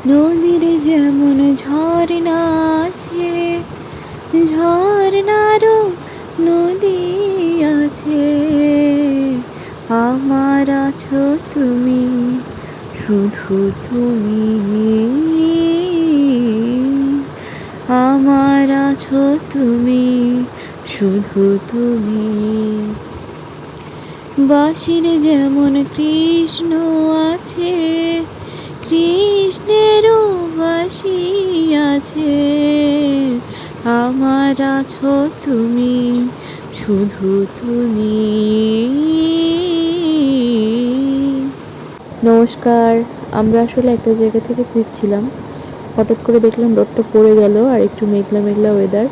নদীর যেমন ঝর্ণা আছে, ঝর্ণারও নদী আছে। আমার আছো তুমি, শুধু তুমি। আমার আছো তুমি, শুধু তুমি। বাঁশির যেমন কৃষ্ণ আছে, কৃষ্ণেরও বাঁশি আছে। আমার আছো তুমি, শুধু তুমি। নমস্কার। আমরা আসলে একটা জায়গা থেকে ফিরছিলাম, হঠাৎ করে দেখলাম রোদটা পড়ে গেল আর একটু মেঘলা মেঘলা ওয়েদার,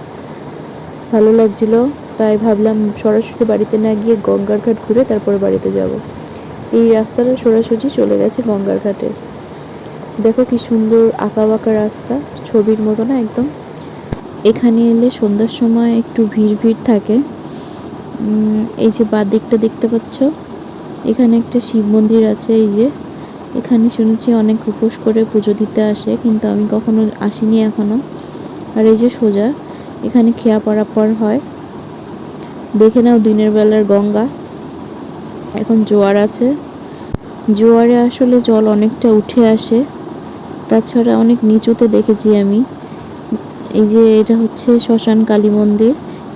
ভালো লাগছিল। তাই ভাবলাম সরাসরি বাড়িতে না গিয়ে গঙ্গার ঘাট ঘুরে তারপরে বাড়িতে যাব। এই রাস্তাটা সোজাসুজি চলে গেছে গঙ্গার ঘাটে। দেখো কি সুন্দর আঁকা বাঁকা রাস্তা, ছবির মতো না একদম। এখানে এলে সন্ধ্যার সময় একটু ভিড় ভিড় থাকে। এই যে বাঁ দিকটা দেখতে পাচ্ছ, এখানে একটা শিব মন্দির আছে। এই যে এখানে শুনেছি অনেক উপোস করে পুজো দিতে আসে, কিন্তু আমি কখনো আসিনি এখনো। আর এই যে সোজা এখানে খেয়া পারাপার হয়। দেখে নাও দিনের বেলার গঙ্গা। এখন জোয়ার আছে, জোয়ারে আসলে জল অনেকটা উঠে আসে। তাছাড়া অনেক নিচুতে দেখেছি আমি। এই যে এটা হচ্ছে শ্মশান কালী মন্দির,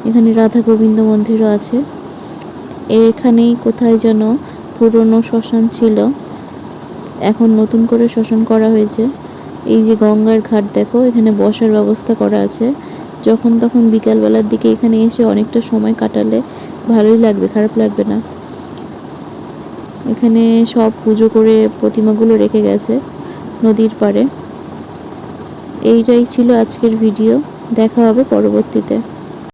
এখানে রাধা গোবিন্দ মন্দিরও আছে। এখানেই কোথায় যেন পুরনো শ্মশান ছিল, এখন নতুন করে শ্মশান করা হয়েছে। এই যে গঙ্গার ঘাট দেখো, এখানে বসার ব্যবস্থা করা আছে। যখন তখন বিকালবেলার দিকে এখানে এসে অনেকটা সময় কাটালে ভালোই লাগবে, খারাপ লাগবে না। এখানে সব পুজো করে প্রতিমাগুলো রেখে গেছে নদীর পাড়ে। এইটাই ছিল আজকের ভিডিও, দেখা হবে পরবর্তীতে।